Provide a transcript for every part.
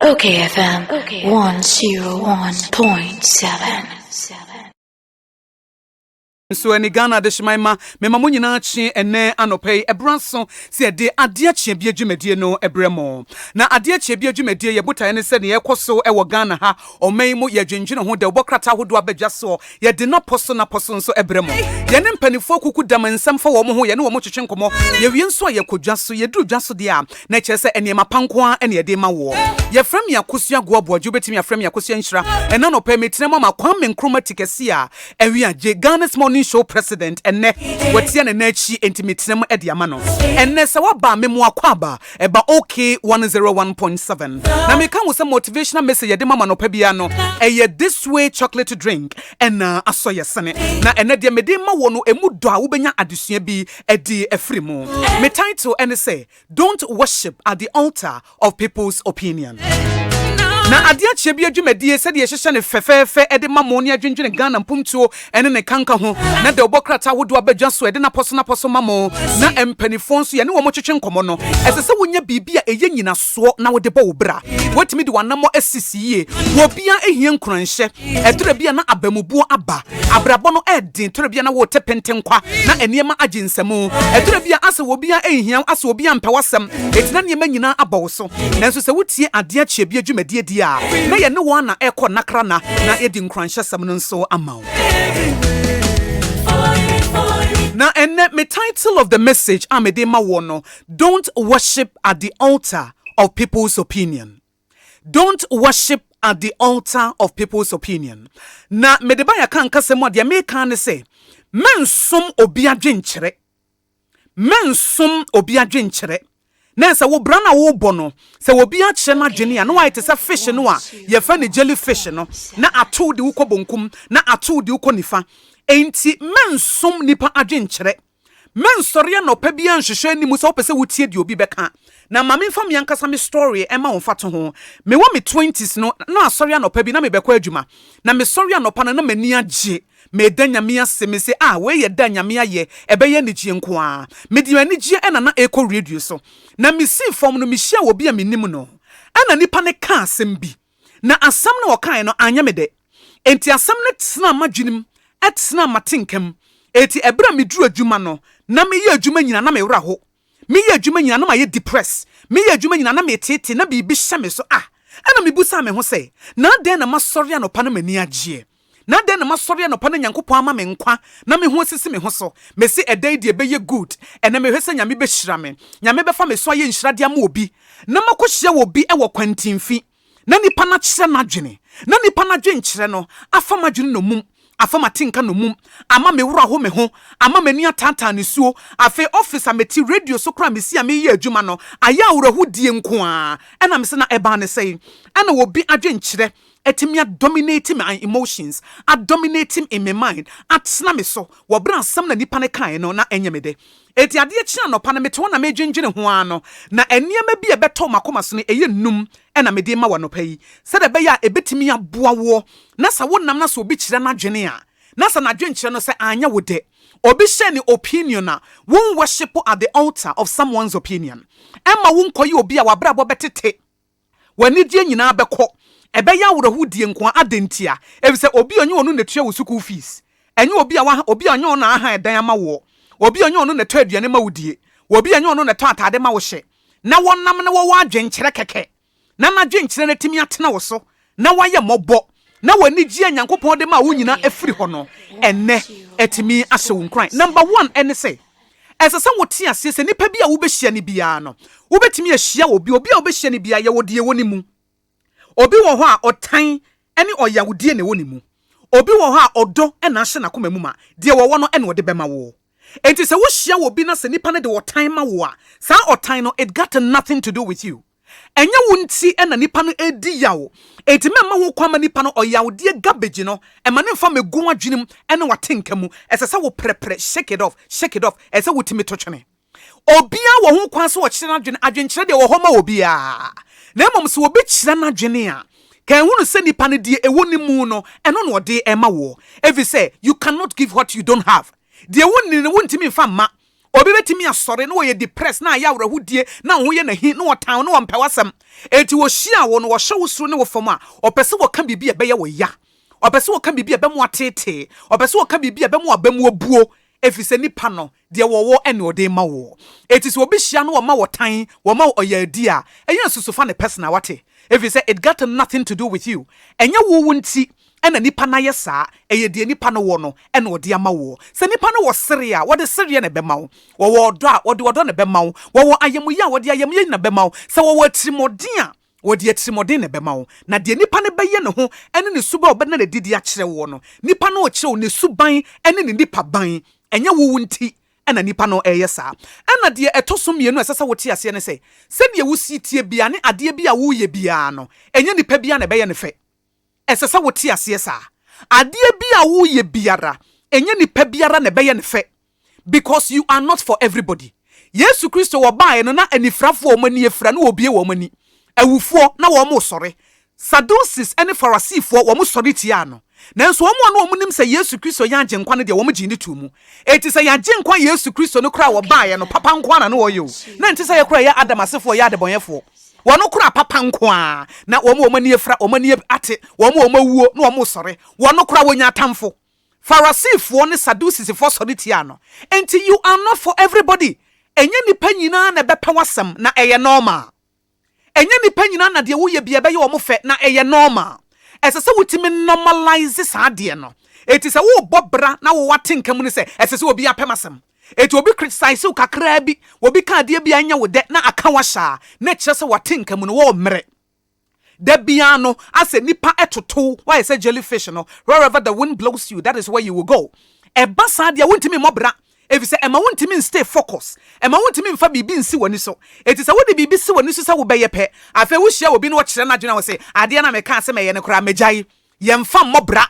OKFM 101.7. So any Ghana de shmaima mema mo nyina chi ene anopei ebranso se de ade achie bia dwumadie no ebremo na ade achie bia dwumadie ye botae ne se ne yekoso ewo Ghana ha oman mu ye dwendwene ho de obokrata hodo abadwa so ye de na poso nso ebremo ye ne mpanifo kuku dam nsam fa wo mo ho ye ne wo mo twetwe nkomo ye wie nso ye kodwa so ye duru dwa so de a na kye se enema panko ene ye de ma wo ye frem ya Akosua go Aboagye betimi afrem ya Akosua nhyira ena no pe metine ma kwame nkroma tikasi a Awiagye Ghana's morning show president enne watia ne nachi entimitinem ediama no enne se waba memo akwaba eba okay 101.7 na me kan wo se motivational message de mama no pa bia no eye this way chocolate drink ena asoye sene na enne de me de ma wo no emu do a wo benya adesua bi edi afrimu me title enne say don't worship at the altar of people's opinion. Na ade achie bia dwumadie se de yehye ne fefefe ede mamoni adwendwene Ghana mpumtuo ene ne kanka ho na de obokrata hodo abadwa so ede na poso mamo na empanifo nso ye ne wo twetwe nkomo no ese se wonya bibia eye nyina so na wo de bo wo bra wotimi de wanamo asisiye wo bia ehie nkuranhye edura bia na abamubuo aba abrabo no edin tora bia na wo tepentenkwa na eniema aginsemu edura bia ase wo bia ehia ase wo bia mpewasem etina niema nyina abawo so nanso se wotie ade achie bia dwumadie na ye ne wana ekọ nakra na edi nkranhye sam no nso amaw na enne me title of the message amede ma wo no don't worship at the altar of people's opinion. Don't worship at the altar of people's opinion. Na mede ba ya kan kasem ade me kan ne se mensom obi adwenkyere na se wo brana wo bono se wo bia kye na dwene ya no wa ite se fish no a ye fa ne jellyfish no na ato de ukọ bonkum na ato de ukọ nifa enti mensom nipa adwenkyere mensori na opa bia nhwehwe ni mu se opese wotie de obi beka na mame fam yankasa me story ema won fato ho me wo me 20s no na asori na opa bi na me bekọ adwuma na me sori na opa na mani agye me danyame aseme se we ye danyame aye ebeye nigye nko a me di anigye ena na eko radio so na me si form no me hia wo bia me nim no ena nipa ne ka asem bi na asam na wokan no anya me de enti asam ne tsena madwenim etsena matenkam eti ebra me duru adwuma no na me ye adwuma nyina na me wra ho me ye adwuma nyina na ma ye depress me ye adwuma nyina na me tete na bi hye me so ena me busa me ho se na den na masori anopa na mani agye na den na masori anopa na Nyankopon ama me nkwa na me ho sisi me ho so me se edai de be ye good ena me hwese nyame be hyira me nyame be fa me so ye nhyira de ama obi na makohye obi e wo kwantimfi na nipa na kyere na dwene na nipa na dwenkyere no afa madwene no mum afa matinka no mum ama me wura ho me ho ama mani atanta ne suo afa office ameti radio so kra me si a me ye adwuma no aya wurahu die nko a ena me se na eba ne sei ena obi adwenkyere etimia dominating my emotions, dominating in my mind, atsna me so, wabra sam na nipa ne kan no na enye me de. Eti ade chia no pa na meto na medwendwene ho ano na eniema bi ebeto makoma so ne eye num ena me de ma wa no pa yi. Se de be ya ebetimi aboa wo na sa wonam na so obi kire na dwene a na sa na dwenkire no se anya wo de. Obi share ni opinion na won worship at the altar of someone's opinion. Emma won koyi obi a wabra bo betete. Wani die nyina beko ebe ya wurahu die nko adentia ebise obi onye onu na tua wo school fees enye obi onye onu aha edan ama wo obi onye onu na to aduane ma wodie obi onye onu na to atade ma wo hye na wonam na wo adwenkyere keke na adwenkyere na timi atena wo so na waye mobo na wani gie Nyankopon de ma wo nyina afiri ho no enne etimi ahye wo nkran. Number 1 ene say esesa wote ase se nipa bia wo behia ni bia no wo betimi ahia obi a wo behia ni bia ye wodie woni mu obi wo ho a otan ene oyawudie ne woni mu obi wo ho a odo ena ahye na koma mu ma de wo no ene wode bema wo enti se wo hia wo bi na se nipa ne de otan ma wo a sa otan no it got nothing to do with you enye wunti ena nipa no edi yawo enti memma ho kwama nipa no oyawudie garbage no ema ne mfa megu adwenem ene watenka mu esesa wo prepre shake it off ese wotimi to twene obia wo ho kwan so wo kyere na adwenkyere de wo ho ma obia na mom so obi kyere na dwene a kan hunu se nipa ne die ewoni mu no eno no de ema wo every say you cannot give what you don't have de woni ne wontimi fa ma obi betimi asɔre na wɔyɛ depressed na ayɛ awrahudie na wo yɛ nahi na wɔtan na wɔmpɛ wasɛm enti wo hyia wo no wɔhyɛ wo suro ne wo fam a ɔpɛ sɛ wɔka bibi a ɛbɛyɛ wo ya ɔpɛ sɛ wɔka bibi a ɛbɛmo atete ɔpɛ sɛ wɔka bibi a ɛbɛmo abamu abuo efisɛ nipa no deɛ wɔwɔ ɛne ɔde ma wo eti sɛ obi hyia no wɔma wɔtan wɔma ɔyɛ adi a ɛyɛ susufa ne personal wate efisɛ it got nothing to do with you ɛnyɛ wo nti ɛna nipa na yɛ saa ɛyɛ deɛ nipa no wɔ no ɛna ɔde ama wo sɛ nipa no wɔ sere a wɔde sere na bɛma wo wɔwɔ ɔdɔ a wɔde ɔdɔ na bɛma wo wɔwɔ ayamuye a wɔde ayamuye na bɛma wo sɛ wɔwɔ atirimɔden a wɔde atirimɔden na bɛma wo na deɛ nipa no bɛyɛ ne ho ɛne ne suba ɔbɛna ne didi akyerɛ wo no nipa no ɔkyerɛ wo ne suban ɛne ne nipa ban ɛnyɛ wo nti ɛna nipa no ɛyɛ saa ɛna deɛ ɛtɔ so mmienu ɛsɛ sɛ wote aseɛ ne sɛ sɛdeɛ wosi tie bia ne adeɛ bi a woyɛ bia no ɛnyɛ nipa bia na ɛbɛyɛ ne fɛ ɛsɛ sɛ wote aseɛ saa adeɛ bi a woyɛ biara ɛnyɛ nipa biara na ɛbɛyɛ ne fɛ because you are not for everybody Yesu Kristo wɔ baeɛ no na anifrafoɔ wɔn ani efra na wɔbie wɔn ani awufoɔ na wɔn sɔre Sadducees ɛne Farisifoɔ wɔn sɔre tia no nanso wɔn nim sɛ Yesu Kristo yɛ agye nkwa no deɛ wɔn gye ne tu mu eti sɛ yɛ agye nkwa Yesu Kristo no kora wɔ baeɛ no papa nkwa na no wɔyɛ o na nti sɛ yɛ kora yɛ Adam asefoɔ yɛ adebɔnyɛfoɔ wɔn kora papa nkwa na wɔn ani efra wɔn ani ate wɔn awuo na wɔn sɔre wɔn kora wɔnya atamfo Farisifoɔ ne Sadduceesfoɔ sɔre tia no enti you are not for everybody enye nipa nyinaa na bɛpɛ wasɛm na ɛyɛ normal enye nipa nyinaa na deɛ woyɛ bia bɛyɛ wɔn fɛ na ɛyɛ normal ɛsɛ sɛ wotimi normalize saa deɛ no eti sɛ wo bɔ bra na wo wate nkam ne sɛ ɛsɛ sɛ obi apɛ masɛm eti obi criticize wo kakra bi obi ka adeɛ bi anya wo de na aka wahya na kyerɛ sɛ wate nkam no wo mmere da bia no asɛ nipa etoto why say jellyfish no wherever the wind blows you that is where you will go ɛba saa deɛ wontimi mmɔbra efisɛ ɛma wontimi stay focus ɛma wontimi mfa bibi nsi wani so eti sɛ wode bibi si wani so sɛ wo bɛyɛ pɛ afɛ wo hyia obi no wɔkyerɛ na adwena wo sɛ adeɛ na meka sɛ mɛyɛ ne kora megyae yɛmfa mmɔbra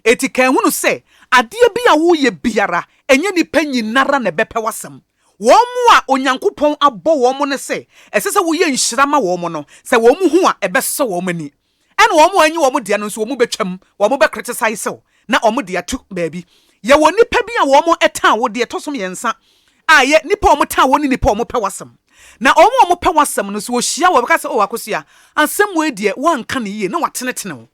eti kan hunu sɛ adeɛ bi a woyɛ biara ɛnyɛ nipa nyinara na bɛpɛ wasɛm wɔn mu a onyankopɔn abɔ wɔn mu ne sɛ ɛsɛ sɛ woyɛ nhyira ma wɔn mu no sɛ wɔn mu ho a ɛbɛsɔ wɔn ani ɛna wɔn mu anyi wɔn mu deɛ no nso wɔn mu bɛtwam wɔn mu bɛ criticize na wɔn mu deɛ to baabi yɛwɔ nipa bi a wɔn ɛta wo deɛ to so mmiɛnsa a yɛ nipa wɔn ta wɔn ne nipa wɔn pɛ wasɛm na wɔn pɛ wasɛm no so wɔhyia wɔ bɛka sɛ o Akosua asɛm wo deɛ wɔnka ne yie na watenetene wo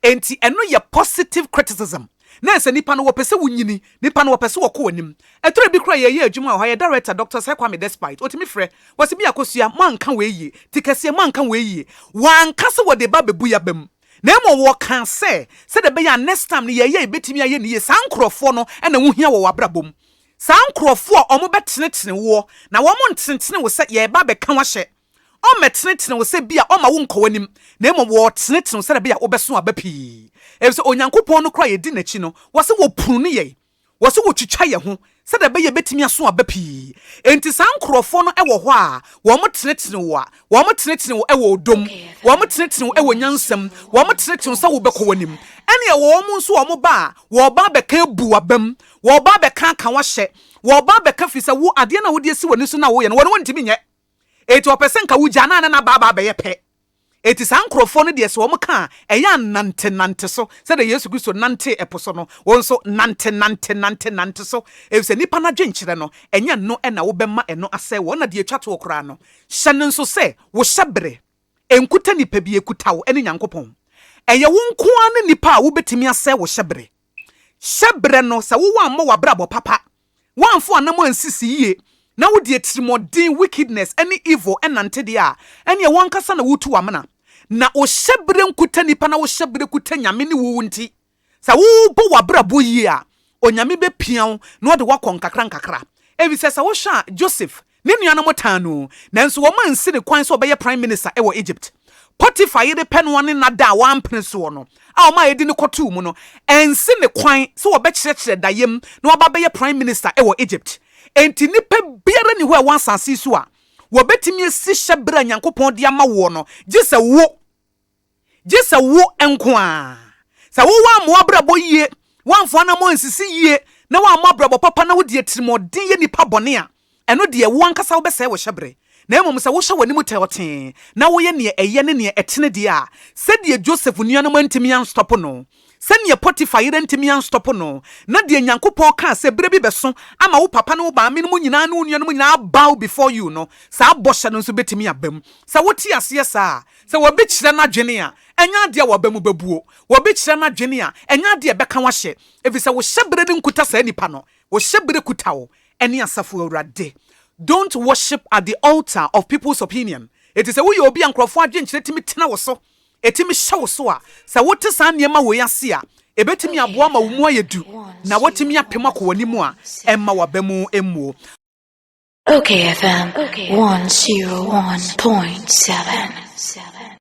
enti ɛno yɛ positive criticism na ɛsɛ nipa no wɔpɛ sɛ wonyini nipa no wɔpɛ sɛ wɔkɔ w'anim ɛtɔrɔ bi kora yɛyɛ adwuma wɔ ha yɛ director Dr. Sekwame Despite otimi frɛ wɔsi bi Akosua manka wɔ yie tikɛseɛ manka wɔ yie wanka sɛ wɔde ba bebu ya bam na emo wo kan sɛ de bɛyɛ next time ne yɛyɛ betimi ayɛ ne yɛ saa nkrɔfo no ɛna wo hia wɔ wabrabom saa nkrɔfo a ɔmo bɛtenetene wo na wɔn ntenetene wo sɛ yɛ ba bɛka wahyɛ ɔmɛtenetene wo sɛ bia ɔma wo nkɔ w'anim na emo wo tenetene wo sɛ de bɛyɛ wobɛso aba pii efisɛ onyankopɔn no kora yɛ di n'akyi no wɔse wo punu ne yɛ wɔse wo twitwa yɛ ho sɛ de bɛyɛ betimi aso aba pii enti saa nkrɔfo no ɛwɔ hɔ a wɔn tenetene wo a wɔn tenetene wo ɛwɔ odom wɔn tenetene wo ɛwɔ nyansam wɔn tenetene wo sɛ wo bɛkɔ w'anim ɛne ɛwɔ wɔn nso wɔn ba a wɔba bɛka bu abam wɔba bɛka ka wahyɛ wɔba bɛka fi sɛ wo adeɛ na wo de si w'ani so na wo yɛ no wɔn ntimi nyɛ eti wɔpɛ sɛ nka wo gya na baaba bɛyɛ pɛ eti saa nkrɔfo no deɛ sɛ wɔn ka ɛyɛ nante so sɛ de Yesu Kristo nante ɛpo so no wɔn nso nante so efisɛ nipa na dwenkyerɛ no ɛnyɛ no ɛna wo bɛma ɛno asɛ wɔn na deɛ atwa to okra no hyɛ ne nso sɛ wo hyɛbere enkuta nipa bi ekuta wo ɛne Nyankopɔn ɛyɛ wo nkoa ne nipa a wo betimi asɛ wo hyɛbere no sɛ wo wamma wabrabɔ papa wamfo anam ansisi yie na wo de atirimɔden wickedness any evil ɛnante de a ɛne wɔn kasa na wotu amana na o hyɛbere nkuta nipa na wo hyɛbere kuta nyame ne wo nti sɛ wo bɔ wabrabɔ yie a onyame bepiaw na ɔde wakɔ nkakra efisɛ sɛ wo hwa Joseph ne nuanom tano nanso wɔn ansi ne kwan sɛ ɔbɛyɛ prime minister ɛwɔ Egypt Potiphar yɛ de pɛno ne nada a wampene so no a ɔma yɛdi ne kɔtu mu no ɛnsi ne kwan sɛ wɔbɛkyerɛkyerɛ dayem na wɔba bɛyɛ prime minister ɛwɔ Egypt enti nipa biara ni hɔ a wansase so a wɔbɛtumi asi hyɛbere Nyankopɔn de ama wo no gye sɛ wo enko a sɛ wo wa mo abrabɔ yie wamfo na mo nsisi yie na wa mo abrabɔ papa na wo de atirimɔden yɛ nipa bɔne a ɛno de wo ankasa wo bɛsɛ wo hyɛbere na emom se wo hwe wani mu tewoten na wo ye ne eye ne ne etene de a se de Joseph nuanom antimi an stop no se ne Potiphar yere antimi an stop no na de Nyankopɔn ka se bere bi beso ama wo papa ne wo ba me no nyina no nuanom nyina bow before you no sa abɔhye no nso betimi abam sa wo ti ase sa se wo be kyerɛ na dwene a enya de wo bamu bebuo wo be kyerɛ na dwene a enya de bɛka wa hye efisa wo hyebere ne nkuta sa nipa no wo hyebere kuta wo ene asafo awurade. Don't worship at the altar of people's opinion. It is a way obi ankrofo adwenkyere timi tena wo so etimi hye wo so a sa wote sa niema wo yase a ebetimi aboa ma wo mu ayedu na wotimi apem akowani mu a emma wabamu emmuo. OKFM 101.7